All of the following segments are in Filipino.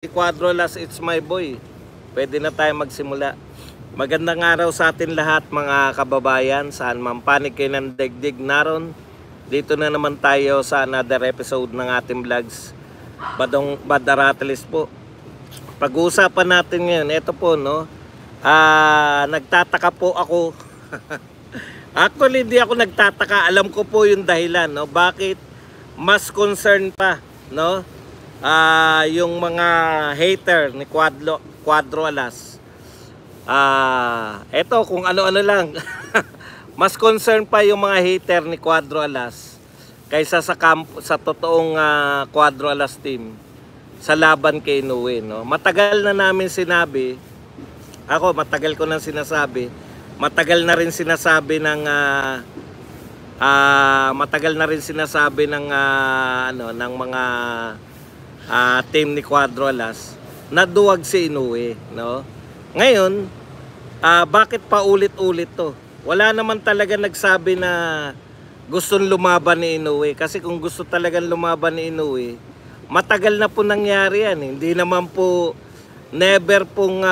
Quadrolas, it's my boy. Pwede na tayo magsimula. Magandang araw sa atin lahat mga kababayan. Saan man panig kayo ng daigdig naron. Dito na naman tayo sa another episode ng ating vlogs. Badaratelis po. Pag-uusapan natin ngayon, ito po no. Nagtataka po ako. Actually hindi ako nagtataka. Alam ko po yung dahilan no. Bakit mas concern pa no? Yung mga hater ni Quadro Alas. Eto kung ano-ano lang. Mas concern pa yung mga hater ni Quadro Alas kaysa sa totoong Quadro Alas team sa laban kay Inoue, no? Matagal na namin sinabi, matagal ko nang sinasabi, matagal na rin sinasabi ng ng mga team ni Quadro Alas na duwag si Inoue, no? Ngayon, bakit pa ulit-ulit to? Wala naman talaga nagsabi na gustong lumaban ni Inoue, kasi kung gusto talagang lumaban ni Inoue, matagal na po nangyari yan. Hindi naman po never pong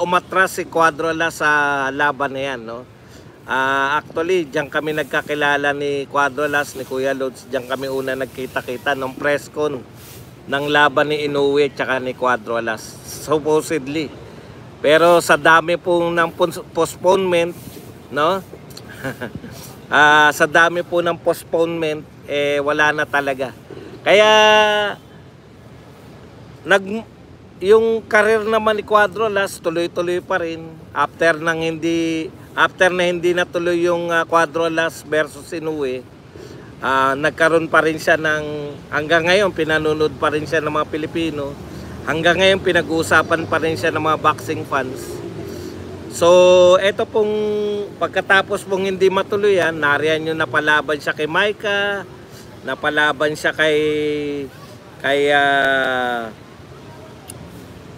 umatras si Quadro Alas sa laban na yan, no? Actually, diyan kami nagkakilala ni Quadro Alas, ni Kuya Lods. Diyan kami una nagkita-kita nung press con ng laban ni Inoue tsaka ni Quadro Alas, supposedly. Pero sa dami po ng postponement, no? Sa dami po ng postponement, wala na talaga. Kaya yung career naman ni Quadro Alas tuloy-tuloy pa rin after na hindi natuloy yung Quadro Alas versus Inoue. Nagkaroon pa rin siya hanggang ngayon pinanonood pa rin siya ng mga Pilipino. Hanggang ngayon pinag-uusapan pa rin siya ng mga boxing fans. So eto pong pagkatapos pong hindi matuloy yan, nariyan yung napalaban siya kay Maika, napalaban siya kay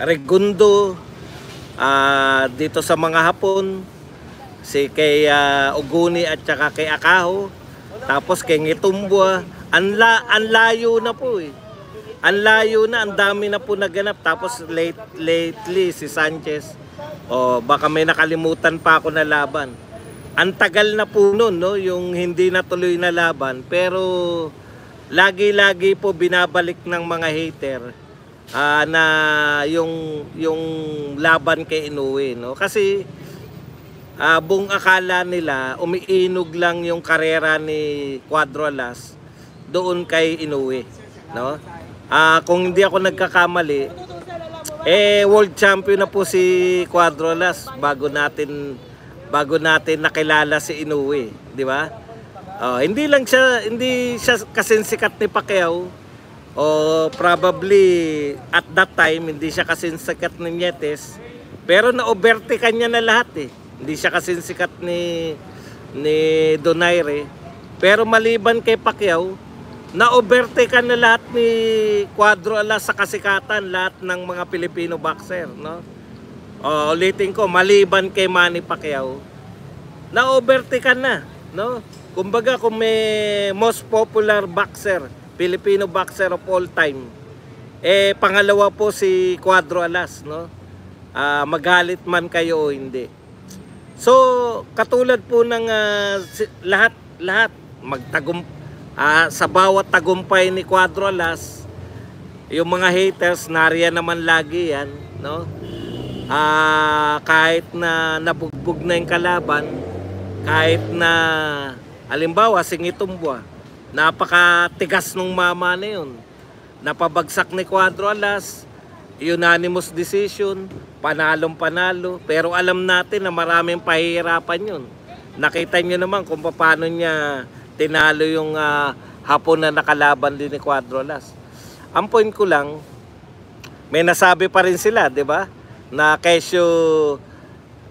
Regundo, dito sa mga Hapon, kay Oguni at saka kay Akaho. Tapos kay Ngitumbua, ang layo na po eh. Ang layo na, ang dami na po naganap. Tapos lately si Sanchez, baka may nakalimutan pa ako na laban. Ang tagal na po nun, no, yung hindi natuloy na laban. Pero lagi-lagi po binabalik ng mga hater na yung laban kay Inoue, no? Kasi buong akala nila umiinog lang yung karera ni Quadro Alas doon kay Inoue, no? Kung hindi ako nagkakamali, world champion na po si Quadro Alas bago natin nakilala si Inoue, di ba? Hindi siya kasing sikat ni Pacquiao, probably at that time hindi siya kasing sikat ni Nietes, pero na-overtaken niya na lahat eh. Hindi siya kasing sikat ni Donaire. Pero maliban kay Pacquiao, na-overtaken na lahat ni Quadro Alas sa kasikatan, lahat ng mga Filipino boxer, no? Ulitin ko, maliban kay Manny Pacquiao, na-overtaken na, no? Kumbaga, kung may most popular boxer, Filipino boxer of all time, pangalawa po si Quadro Alas, no? Magalit man kayo o hindi. So, katulad po ng lahat sa bawat tagumpay ni Quadro Alas, yung mga haters nariyan naman lagi yan, no? Kahit na nabugbog na yung kalaban, kahit na halimbawa si Ngitumbua, napakatigas nung mama na yun, napabagsak ni Quadro Alas, unanimous decision, panalo, pero alam natin na maraming pahihirapan yun. Nakita nyo naman kung paano niya tinalo yung Hapon na nakalaban din ni Quadro Alas. Ang point ko lang, may nasabi pa rin sila, di ba? Na kesyo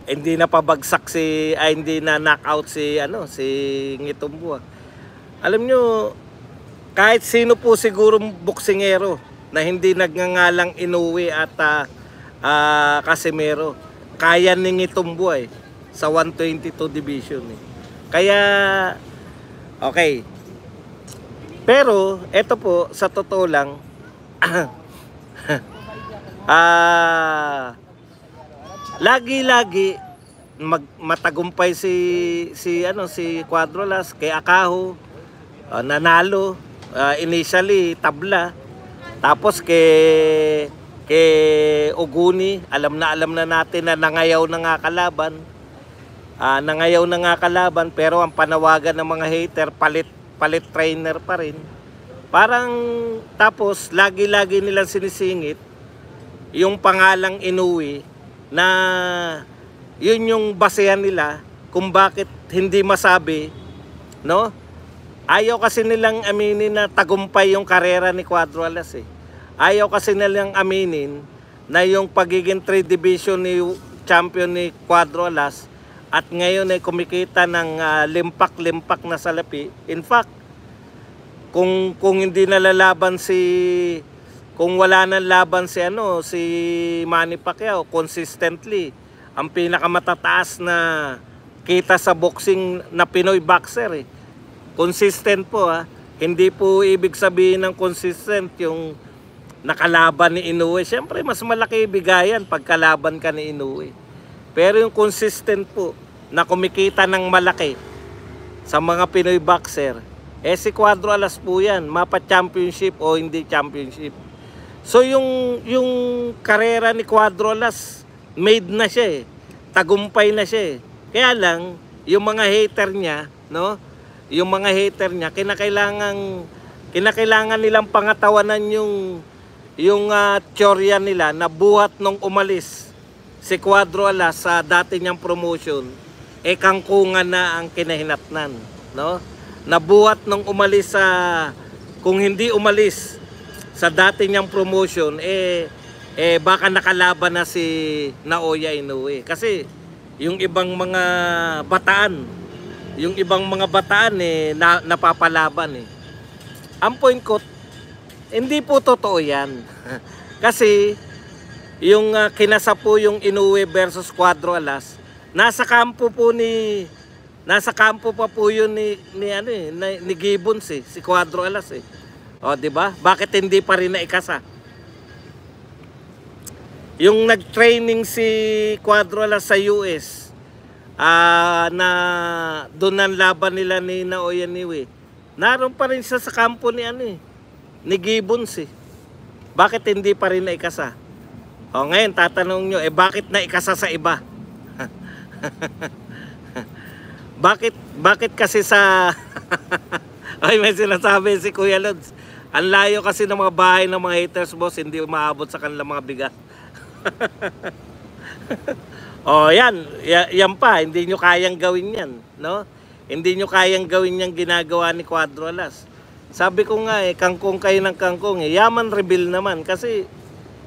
hindi na pabagsak hindi na knockout si Ngitumbua. Alam nyo, kahit sino po sigurong boksingero na hindi nagngangalang Inoue at Casimero, kaya ni Ngitumbua sa 122 division eh. Kaya okay. Pero eto po, sa totoo lang Lagi-lagi matagumpay si Cuadrolas kay Akaho, nanalo initially tabla, tapos kay Uguni alam na natin na nangayaw na nga kalaban, pero ang panawagan ng mga hater palit trainer pa rin. Parang tapos lagi-lagi nilang sinisingit yung pangalang Inoue na yun yung basehan nila kung bakit hindi masabi, no? Ayaw kasi nilang aminin na tagumpay yung karera ni Cuadrolas eh. Ayaw kasi nilang aminin na yung pagiging 3 division ni champion ni Cuadrolas at ngayon ay kumikita ng limpak-limpak na salapi. In fact, kung hindi nalalaban kung wala nang laban si Manny Pacquiao consistently, ang pinakamatataas na kita sa boxing na Pinoy boxer eh. Consistent po Hindi po ibig sabihin ng consistent yung nakalaban ni Inoue. Siyempre mas malaki bigayan pag kalaban ka ni Inoue. Pero yung consistent po na kumikita ng malaki sa mga Pinoy boxer, si Cuadrolas po yan, mapa-championship o hindi championship. So yung karera ni Cuadrolas, made na siya eh. Tagumpay na siya eh. Kaya lang, yung mga hater niya, no? Yung mga hater niya, kinakailangan nilang pangatawanan yung teorya nila na buhat nung umalis si Cuadrolas sa dati niyang promotion, kangkungan na ang kinahinatnan, no? Nabuhat nung umalis kung hindi umalis sa dati niyang promotion, baka nakalaban na si Naoya Inoue. Kasi yung ibang mga bataan napapalaban eh. Ang point ko, hindi po totoo yan. Kasi yung kinasapo yung Inoue versus Cuadrolas, nasa kampo pa po yun ni Gibbons eh, si Cuadrolas eh. O, di ba? Bakit hindi pa rin naikasa? Yung nag-training si Cuadrolas sa US, na doon ang laban nila ni Naoya Inoue, naroon pa rin siya sa kampo ni Gibbons eh. Bakit hindi pa rin naikasa? O ngayon tatanong nyo, bakit naikasa sa iba? Bakit kasi sa ay may sinasabi si Kuya Lods, ang layo kasi ng mga bahay ng mga haters, boss, hindi umaabot sa kanilang mga bigas. Yan pa, hindi nyo kayang gawin yan, no? Hindi nyo kayang gawin yung ginagawa ni Cuadrolas. Sabi ko nga kangkong kayo ng kangkong yaman reveal naman, kasi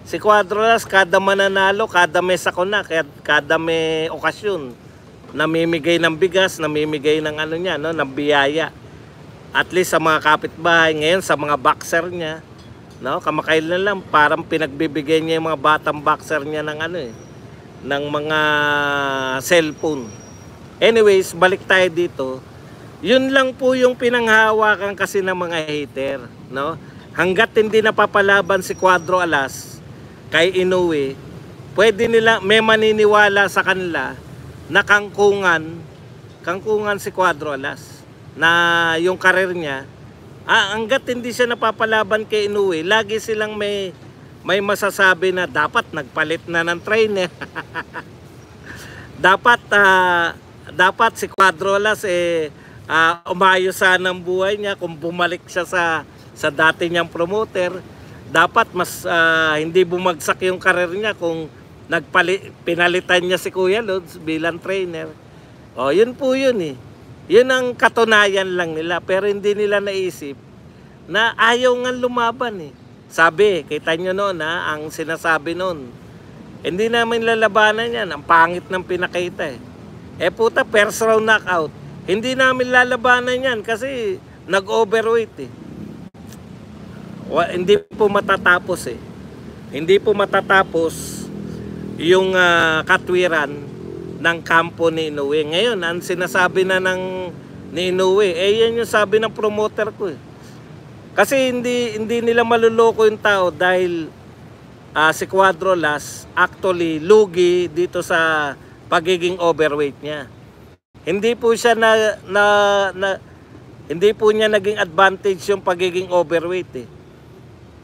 si Cuadrolas kada mananalo, kada may sakuna, kada may okasyon, namimigay ng bigas, namimigay ng ng biyaya. At least sa mga kapitbahay, ngayon sa mga boxer niya, no? Kamakailan lang parang pinagbibigay niya yung mga batang boxer niya ng ng mga cellphone. Anyways, balik tayo dito. Yun lang po yung pinanghahawakan kasi ng mga hater, no? Hangga't hindi napapalaban si Cuadrolas kay Inoue, pwede nila, may maniniwala sa kanila na kangkungan si Cuadrolas, na yung karir niya, hangga't hindi siya napapalaban kay Inoue, lagi silang may masasabi na dapat nagpalit na ng trainer. dapat si Cuadrolas umayos sana ang buhay niya kung bumalik siya sa dati niyang promoter. Dapat mas hindi bumagsak yung karir niya kung pinalitan niya si Kuya Lods bilang trainer. Yun po yun eh. Yun ang katunayan lang nila, pero hindi nila naisip na ayaw nga lumaban eh. Sabi, kita nyo noon ang sinasabi noon, hindi namin lalabanan yan, ang pangit ng pinakita eh. Puta, first round knockout. Hindi namin lalabanan yan kasi nag-overweight eh. Hindi po matatapos eh. Hindi po matatapos yung katwiran ng kampo ni Inoue. Ngayon, ang sinasabi na ni Inoue, yan yung sabi ng promoter ko eh. Kasi hindi nila maluloko yung tao dahil si Cuadrolas actually lugi dito sa pagiging overweight niya. Hindi po siya hindi po niya naging advantage yung pagiging overweight eh.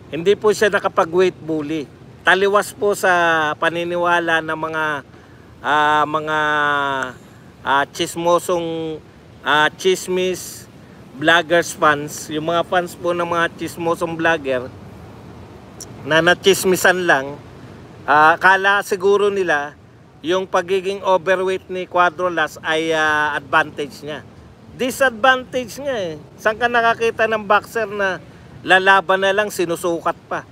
Hindi po siya nakapag-weight bully. Taliwas po sa paniniwala ng mga chismosong chismis vloggers fans, yung mga fans po ng mga chismosong vlogger na nachismisan lang, kala siguro nila yung pagiging overweight ni Cuadrolas ay advantage niya. Disadvantage niya eh. Saan ka nakakita ng boxer na lalaban na lang sinusukat pa?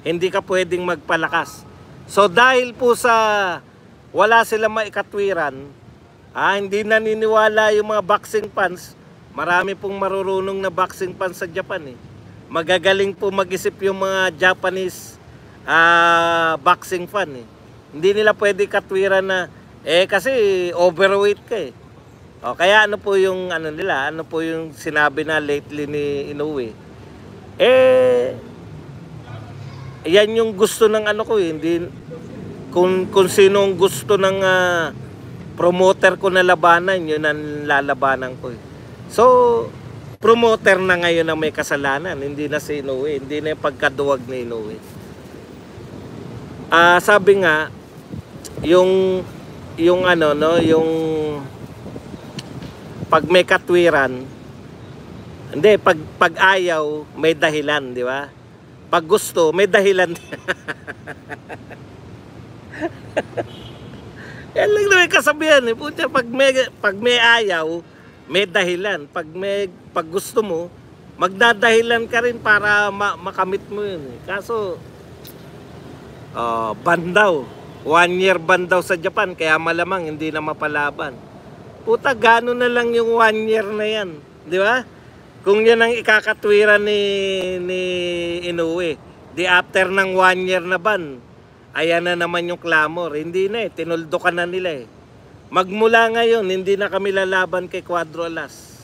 Hindi ka pwedeng magpalakas. So dahil po sa wala silang maikatwiran, hindi naniniwala yung mga boxing fans. Marami pong marurunong na boxing fans sa Japan eh. Magagaling po mag-isip yung mga Japanese boxing fan eh. Hindi nila pwede katwiran na kasi overweight ka eh. O kaya ano po yung ano po yung sinabi na lately ni Inoue. Yan yung gusto ng ano ko eh. Hindi kung sinong gusto ng promoter ko na labanan, yun ang lalabanan ko eh. So, promoter na ngayon ang may kasalanan, hindi na si Inoue, hindi na yung pagkaduwag ni Inoue. Sabi nga, yung pag may katwiran, hindi, pag ayaw, may dahilan, di ba? Pag gusto, may dahilan. Yan lang naman kasabihan eh. Puta, pag may ayaw, may dahilan. Pag gusto mo, magdadahilan ka rin para makamit mo yun eh. Kaso ban daw, 1 year ban daw sa Japan, kaya malamang hindi na mapalaban. Puta, gano'n na lang yung 1 year na yan, di ba? Kung yan ang ikakatwiran ni Inoue, di after ng 1 year na ban, ayan na naman yung clamor. Hindi na eh, tinuldo ka na nila eh. Magmula ngayon, hindi na kami lalaban kay Cuadrolas.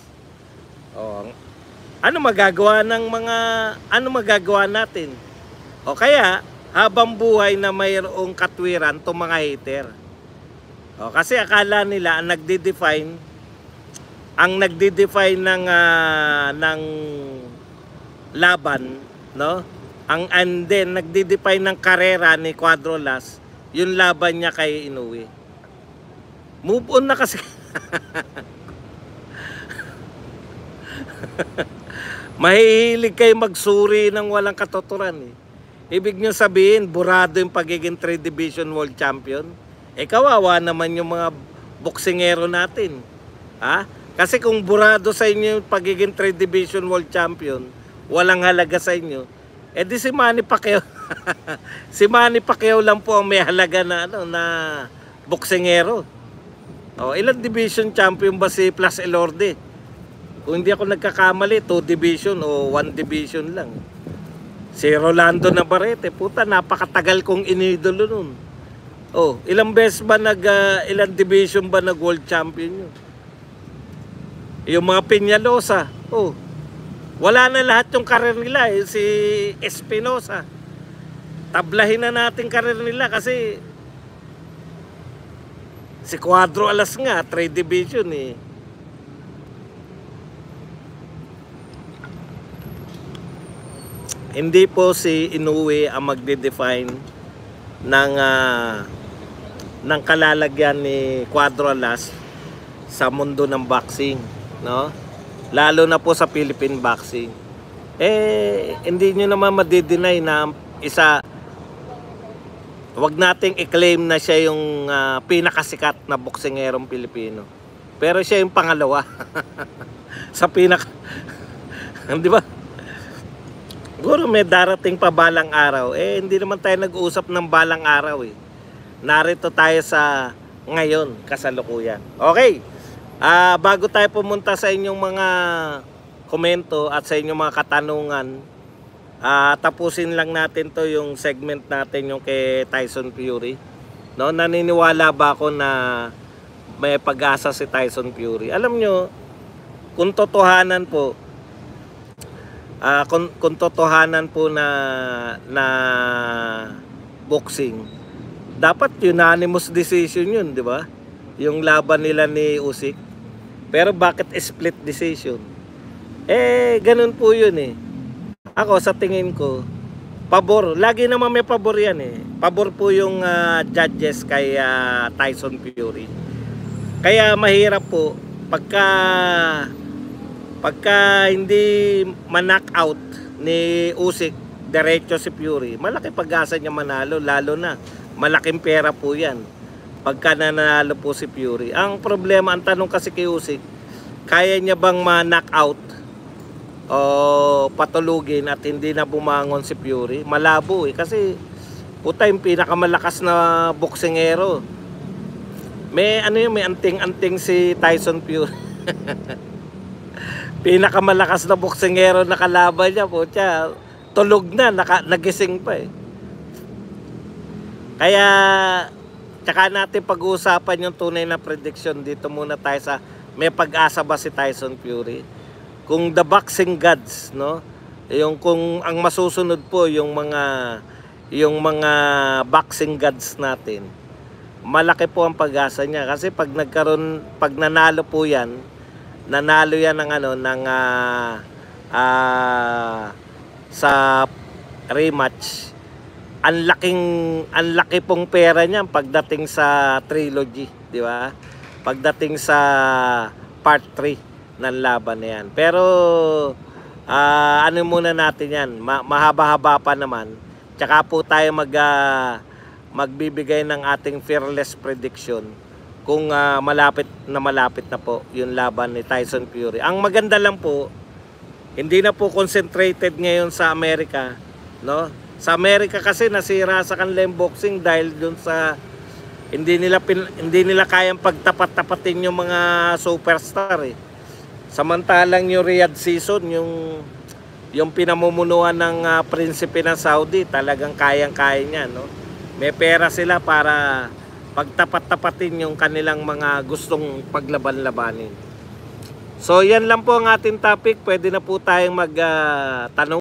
Ano magagawa natin? O kaya, habang buhay na mayroong katwiran itong mga hater. Kasi akala nila ang nagde-define ng laban, no? And then nagde-define ng karera ni Cuadrolas, yung laban niya kay Inoue. Move on na kasi. Mahihilig kayo magsuri ng walang katuturan eh. Ibig nyo sabihin, burado yung pagiging 3 Division World Champion. Kawawa naman yung mga boksingero natin. Kasi kung burado sa inyo yung pagiging 3 Division World Champion, walang halaga sa inyo, di si Manny Pacquiao. Si Manny Pacquiao lang po ang may halaga na boksingero. Ilang division champion ba si Plus Elorde? Kung hindi ako nagkakamali, 2 division o 1 division lang. Si Rolando Navarrete, puta, napakatagal kong inidolo nun. Ilang beses ba ilang division ba nag-world champion yun? Yung mga Peñalosa, wala na lahat yung karir nila eh. Si Espinosa, tablahin na natin karir nila kasi si Cuadrolas nga, 3 division eh. Hindi po si Inoue ang magde-define ng kalalagyan ni Cuadrolas sa mundo ng boxing, no? Lalo na po sa Philippine boxing. Hindi nyo naman madi-deny na wag nating i-claim na siya yung pinakasikat na boksingerong Pilipino. Pero siya yung pangalawa. Sa di ba? Siguro may darating pa balang araw. Hindi naman tayo nag-uusap ng balang araw eh. Narito tayo sa ngayon, kasalukuyan. Okay. Bago tayo pumunta sa inyong mga komento at sa inyong mga katanungan, tapusin lang natin to yung segment natin yung kay Tyson Fury. No, naniniwala ba ako na may pag-asa si Tyson Fury? Alam nyo, kung totohanan po, kung totohanan po na boxing, dapat unanimous decision yun, di ba? Yung laban nila ni Usyk. Pero bakit split decision? Ganun po yun eh. Ako sa tingin ko, pabor. Lagi naman may pabor yan eh. Pabor po yung judges kay Tyson Fury. Kaya mahirap po pagka hindi ma-knockout ni Usyk diretso si Fury, malaki pag-asa niya manalo, lalo na malaking pera po yan pagka nanalo po si Fury. Ang problema, ang tanong kasi kay Usyk, kaya niya bang ma-knockout o patulugin at hindi na bumangon si Fury? Malabo eh, kasi puta yung pinakamalakas na boksingero. May may anting-anting si Tyson Fury. Pinakamalakas na boksingero na kalaban niya, puta, tulog na, nagising pa eh. Kaya tsaka natin pag-uusapan yung tunay na prediction. Dito muna tayo sa may pag-asa ba si Tyson Fury? Kung the boxing gods, no? Yung kung ang masusunod po yung mga boxing gods natin, malaki po ang pag-asa niya kasi pag nanalo po yan, nanalo yan ng sa rematch. Ang laki pong pera niya pagdating sa trilogy, di ba? Pagdating sa part 3 ng laban na yan. Pero ano muna natin yan, mahaba-haba pa naman. Tsaka po tayo magbibigay ng ating fearless prediction kung malapit na po yung laban ni Tyson Fury. Ang maganda lang po, hindi na po concentrated ngayon sa Amerika, no? Sa Amerika kasi nasira sa kanilang boxing dahil dun sa hindi nila kayang pagtapat-tapatin yung mga superstar eh. Samantalang yung Riyadh season, yung pinamumunuan ng prinsipe ng Saudi, talagang kayang-kaya niya, no? May pera sila para pagtapat-tapatin yung kanilang mga gustong paglaban-labanin. So yan lang po ang ating topic. Pwede na po tayong magtanong.